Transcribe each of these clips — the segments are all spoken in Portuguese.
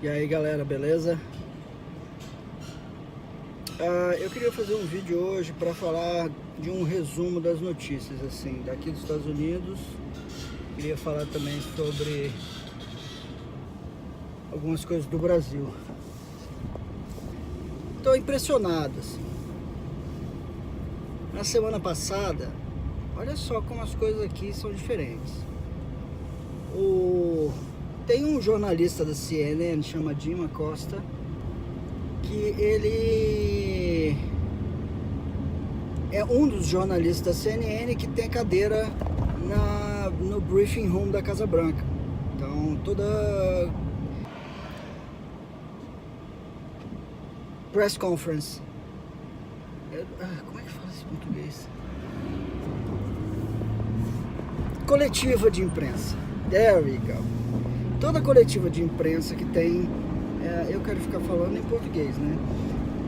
E aí galera, beleza? Eu queria fazer um vídeo hoje para falar de um resumo das notícias assim, daqui dos Estados Unidos. Queria falar também sobre algumas coisas do Brasil. Estou impressionado assim. Na semana passada, olha só como as coisas aqui são diferentes. Tem um jornalista da CNN, chama Jim Acosta, que ele é um dos jornalistas da CNN que tem cadeira no briefing room da Casa Branca. Então, toda press conference, como é que fala isso em português? Coletiva de imprensa. There we go. Toda coletiva de imprensa que tem, eu quero ficar falando em português, né?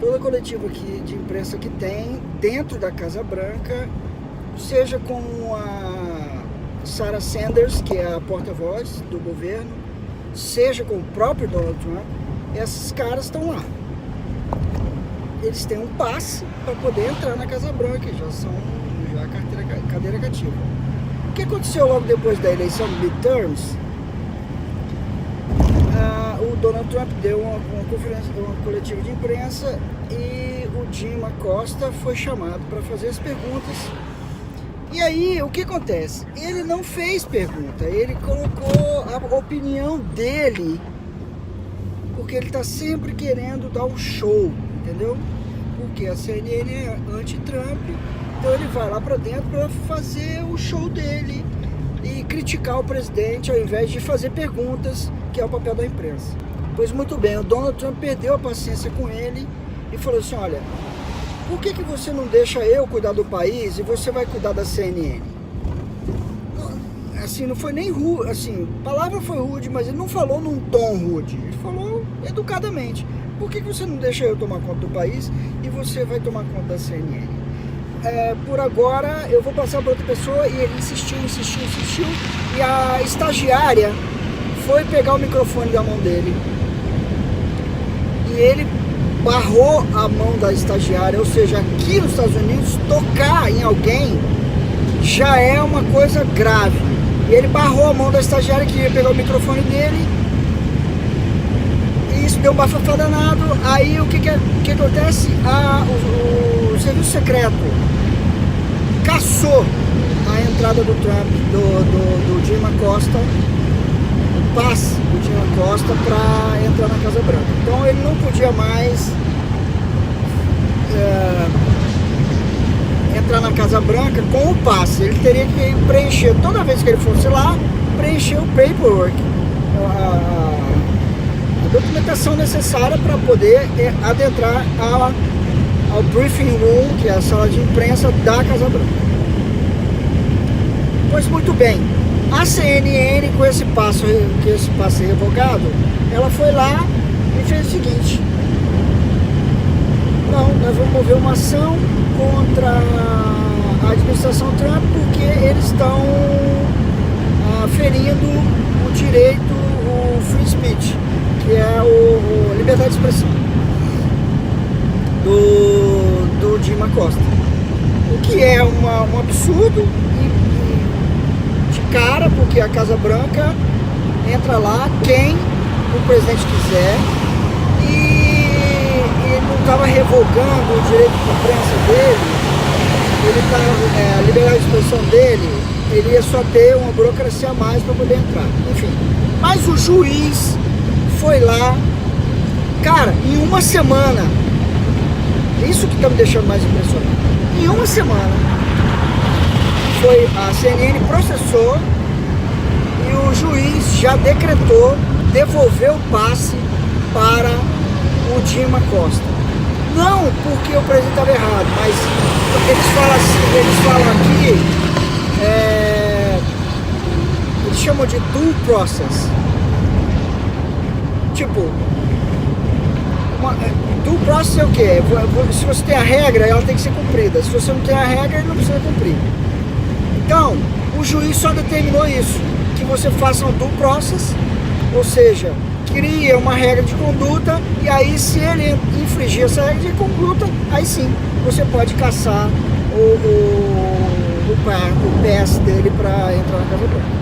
Toda coletiva de imprensa que tem dentro da Casa Branca, seja com a Sarah Sanders, que é a porta-voz do governo, seja com o próprio Donald Trump, esses caras estão lá. Eles têm um passe para poder entrar na Casa Branca, já são cadeira cativa. O que aconteceu logo depois da eleição do midterms? O Donald Trump deu uma conferência, uma coletiva de imprensa, e o Jim Acosta foi chamado para fazer as perguntas. E aí, o que acontece? Ele não fez pergunta, ele colocou a opinião dele, porque ele está sempre querendo dar um show, entendeu? Porque a CNN é anti-Trump, então ele vai lá para dentro para fazer o show dele e criticar o presidente ao invés de fazer perguntas, que é o papel da imprensa. Pois muito bem, o Donald Trump perdeu a paciência com ele e falou assim: olha, por que você não deixa eu cuidar do país e você vai cuidar da CNN? Assim, não foi nem rude, assim, a palavra foi rude, mas ele não falou num tom rude, ele falou educadamente: por que você não deixa eu tomar conta do país e você vai tomar conta da CNN? Por agora eu vou passar para outra pessoa. E ele insistiu, e a estagiária foi pegar o microfone da mão dele e ele barrou a mão da estagiária. Ou seja, aqui nos Estados Unidos, tocar em alguém já é uma coisa grave, e ele barrou a mão da estagiária que ia pegar o microfone dele, e isso deu um bafafá danado. Aí o que acontece? O serviço secreto caçou a entrada do Trump, do Jim Acosta, o passe do Jim Acosta para entrar na Casa Branca. Então ele não podia mais entrar na Casa Branca com o passe. Ele teria que preencher, toda vez que ele fosse lá, preencher o paperwork, a documentação necessária para poder adentrar ao briefing room, que é a sala de imprensa da Casa Branca. Pois muito bem, a CNN, com esse passe revogado, ela foi lá e fez o seguinte: não, nós vamos mover uma ação contra a administração Trump, porque eles estão ferindo o direito, o free speech, que é a liberdade de expressão do Jim Acosta, o que é um absurdo de cara, porque a Casa Branca entra lá quem o presidente quiser, e ele não estava revogando o direito de imprensa dele, a liberdade de expressão dele, ele ia só ter uma burocracia a mais para poder entrar, enfim. Mas o juiz foi lá, cara, em uma semana. Isso que está me deixando mais impressionado. Em uma semana, a CNN processou e o juiz já decretou devolver o passe para o Jim Acosta. Não porque o presidente estava errado, mas eles falam aqui, eles chamam de due process. Tipo, due process é o quê? Se você tem a regra, ela tem que ser cumprida. Se você não tem a regra, ele não precisa cumprir. Então, o juiz só determinou isso, que você faça um due process, ou seja, cria uma regra de conduta, e aí se ele infringir essa regra de conduta, aí sim, você pode caçar o pass dele para entrar na Casa Branca.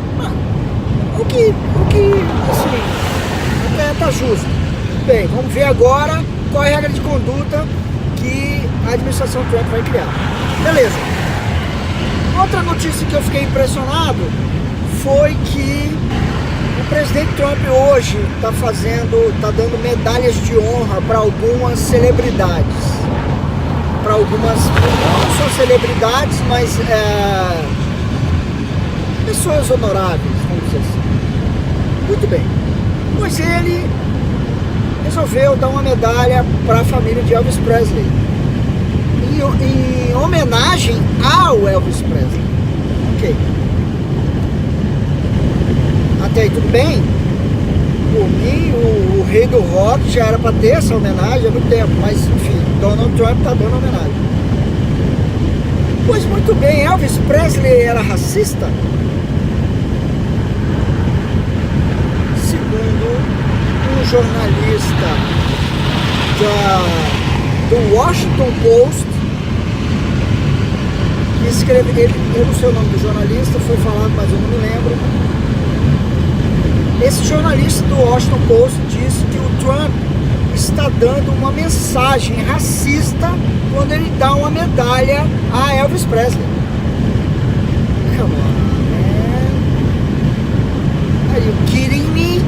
O que assim, até tá justo. Bem, vamos ver agora qual é a regra de conduta que a administração Trump vai criar. Beleza. Outra notícia que eu fiquei impressionado foi que o presidente Trump hoje tá dando medalhas de honra para algumas celebridades. Para algumas, não só celebridades, mas pessoas honoráveis, vamos dizer assim. Muito bem. Pois ele resolveu dar uma medalha para a família de Elvis Presley, em homenagem ao Elvis Presley. Ok. Até aí tudo bem. Por mim, o rei do rock já era para ter essa homenagem há muito tempo, mas enfim, Donald Trump está dando homenagem. Pois muito bem, Elvis Presley era racista? Segundo um jornalista do Washington Post, que escreve, eu não sei o nome do jornalista, foi falado, mas eu não me lembro. Esse jornalista do Washington Post disse que o Trump está dando uma mensagem racista quando ele dá uma medalha a Elvis Presley. Come on, man. Are you kidding me?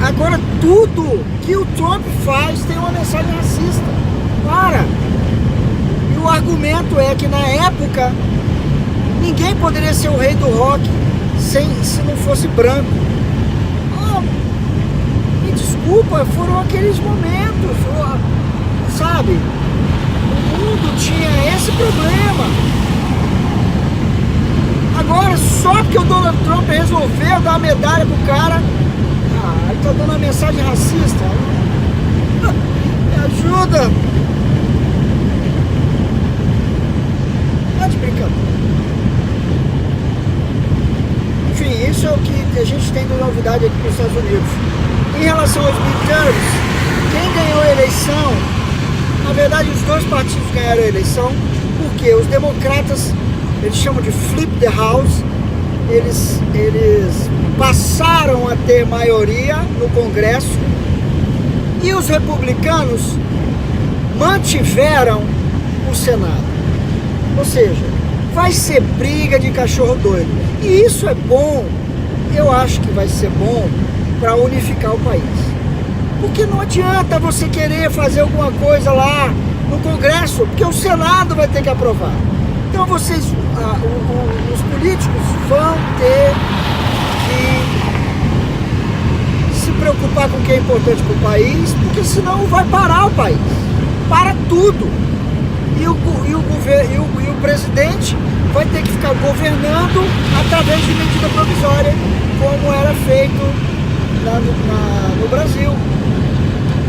Agora tudo que o Trump faz tem uma mensagem racista. Para! E o argumento é que na época ninguém poderia ser o rei do rock se não fosse branco. Oh, me desculpa, foram aqueles momentos, sabe? O mundo tinha esse problema. Agora, só porque o Donald Trump resolveu dar a medalha pro cara, ele tá dando uma mensagem racista. Me ajuda. Tá de brincadeira. Enfim, isso é o que a gente tem de novidade aqui nos Estados Unidos. Em relação aos midterms, quem ganhou a eleição, na verdade os dois partidos ganharam a eleição, porque os democratas, eles chamam de flip the house, eles passaram a ter maioria no Congresso, e os republicanos mantiveram o Senado. Ou seja, vai ser briga de cachorro doido. E isso é bom, eu acho que vai ser bom para unificar o país. Porque não adianta você querer fazer alguma coisa lá no Congresso, porque o Senado vai ter que aprovar. Então vocês, os políticos vão ter que se preocupar com o que é importante para o país, porque senão vai parar o país. Para tudo. E o presidente vai ter que ficar governando através de medida provisória, como era feito no Brasil.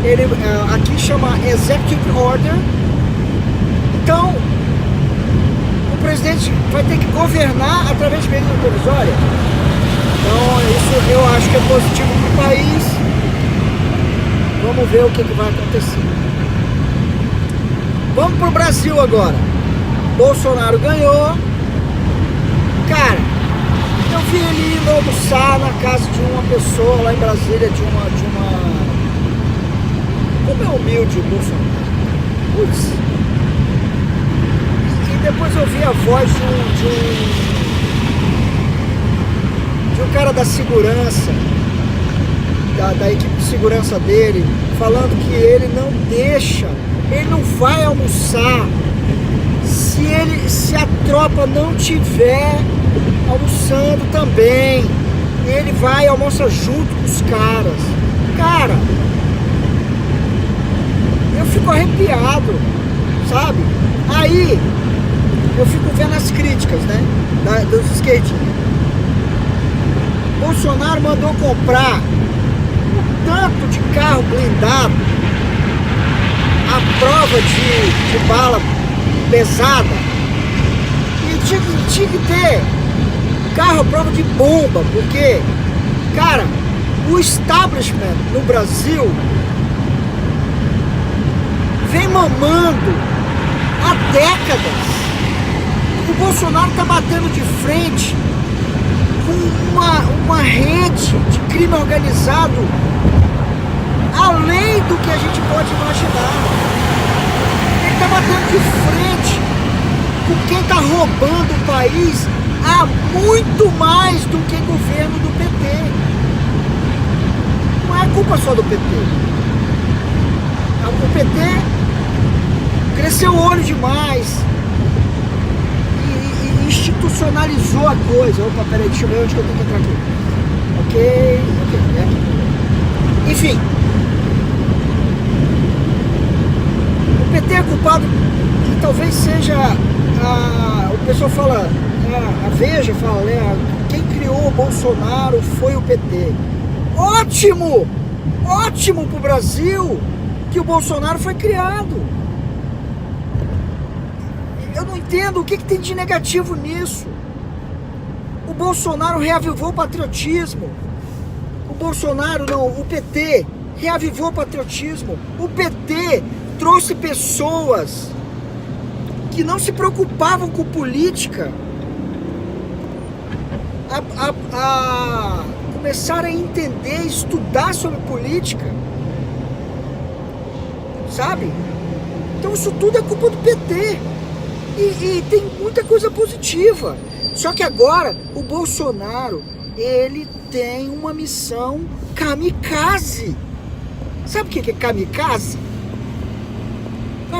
Ele aqui chama Executive Order. Então, o presidente vai ter que governar através de medida provisória. Então, isso eu acho que é positivo para o país. Vamos ver o que vai acontecer. Vamos para o Brasil agora. Bolsonaro ganhou. Cara, eu vi ele indo almoçar na casa de uma pessoa lá em Brasília, de uma... Como é humilde o Bolsonaro. Putz. E depois eu vi a voz de um cara da segurança, da equipe de segurança dele, falando que ele não deixa, ele não vai almoçar se a tropa não tiver almoçando também. Ele vai e almoça junto com os caras. Cara, eu fico arrepiado, sabe? Aí eu fico vendo as críticas, né, dos skatistas. Bolsonaro mandou comprar um tanto de carro blindado à prova de bala pesada, e tinha que ter carro à prova de bomba, porque, cara, O establishment no Brasil vem mamando há décadas. O Bolsonaro está batendo de frente com uma rede de crime organizado além do que a gente pode imaginar. Ele está batendo de frente com quem está roubando o país há muito mais do que governo do PT. Não é culpa só do PT. O PT cresceu o olho demais e institucionalizou a coisa. Opa, peraí, deixa eu ver onde que eu tenho que entrar aqui. Ok, enfim. O PT é culpado e talvez seja o pessoal fala, a Veja fala, né, quem criou o Bolsonaro foi o PT. Ótimo! Ótimo pro Brasil que o Bolsonaro foi criado. Eu não entendo o que tem de negativo nisso. O Bolsonaro reavivou o patriotismo. O PT reavivou o patriotismo. O PT trouxe pessoas que não se preocupavam com política a começar a entender, estudar sobre política, sabe? Então isso tudo é culpa do PT e tem muita coisa positiva. Só que agora o Bolsonaro, ele tem uma missão kamikaze. Sabe o que é kamikaze?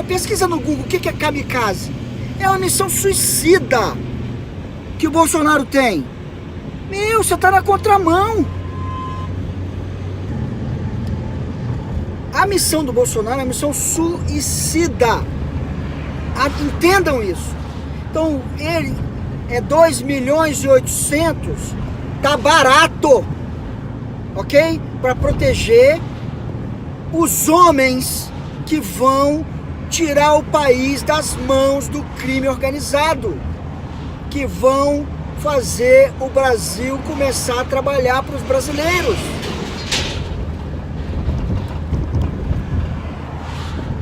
Pesquisa no Google o que é kamikaze. É uma missão suicida que o Bolsonaro tem. Meu, você tá na contramão. A missão do Bolsonaro é uma missão suicida. Entendam isso. Então, ele é 2.800.000, tá barato, ok? Para proteger os homens que vão tirar o país das mãos do crime organizado, que vão fazer o Brasil começar a trabalhar para os brasileiros.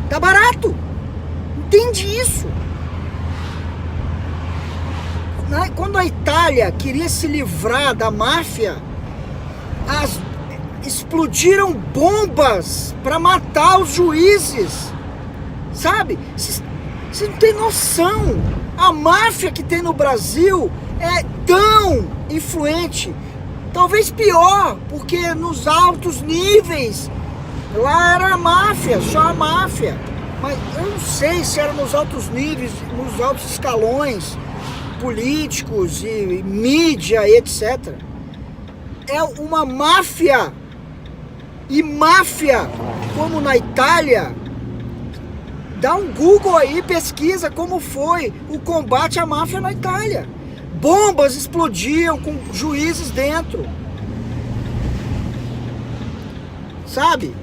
Tá barato. Entende isso? Quando a Itália queria se livrar da máfia, explodiram bombas para matar os juízes. Sabe? Você não tem noção. A máfia que tem no Brasil é tão influente, talvez pior, porque nos altos níveis lá era a máfia, só a máfia. Mas eu não sei se era nos altos níveis, nos altos escalões políticos e mídia e etc. É uma máfia. E máfia, como na Itália, dá um Google aí, pesquisa como foi o combate à máfia na Itália. Bombas explodiam com juízes dentro. Sabe?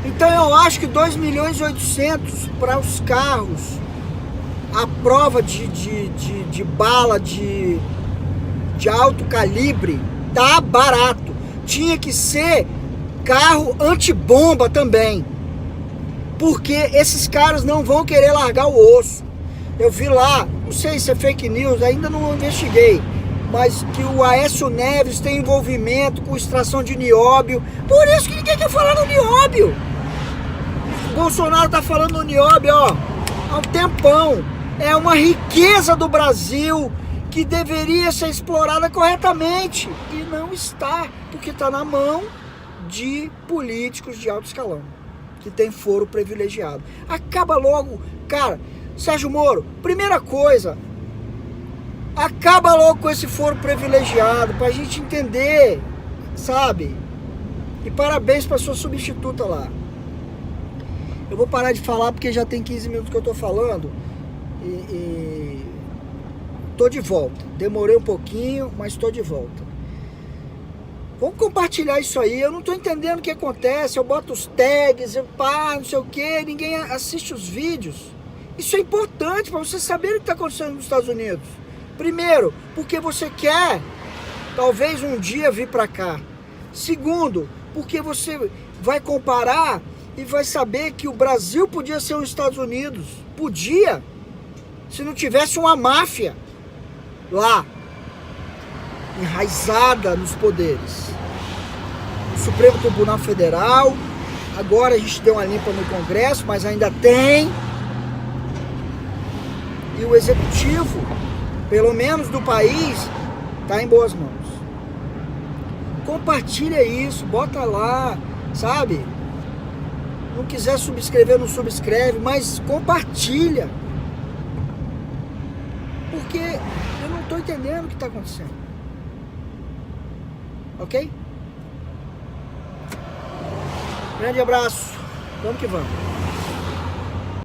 Então eu acho que 2.800.000 para os carros, a prova de bala de alto calibre, tá barato. Tinha que ser carro antibomba também, porque esses caras não vão querer largar o osso. Eu vi lá, não sei se é fake news, ainda não investiguei, mas que o Aécio Neves tem envolvimento com extração de nióbio. Por isso que ninguém quer falar no nióbio. O Bolsonaro tá falando no nióbio, ó, há um tempão. É uma riqueza do Brasil que deveria ser explorada corretamente e não está, porque está na mão de políticos de alto escalão que tem foro privilegiado. Acaba logo, cara. Sérgio Moro, primeira coisa, acaba logo com esse foro privilegiado pra gente entender, sabe? E parabéns pra sua substituta lá. Eu vou parar de falar porque já tem 15 minutos que eu tô falando e tô de volta. Demorei um pouquinho, mas tô de volta. Vamos compartilhar isso aí. Eu não tô entendendo o que acontece. Eu boto os tags, não sei o que, ninguém assiste os vídeos. Isso é importante para você saber o que está acontecendo nos Estados Unidos. Primeiro, porque você quer talvez um dia vir para cá. Segundo, porque você vai comparar e vai saber que o Brasil podia ser os Estados Unidos. Podia, se não tivesse uma máfia lá, enraizada nos poderes. O Supremo Tribunal Federal, agora a gente deu uma limpa no Congresso, mas ainda tem. E o Executivo, pelo menos do país, está em boas mãos. Compartilha isso, bota lá, sabe? Não quiser subscrever, não subscreve, mas compartilha. Porque eu não estou entendendo o que está acontecendo. Ok? Grande abraço. Vamos que vamos.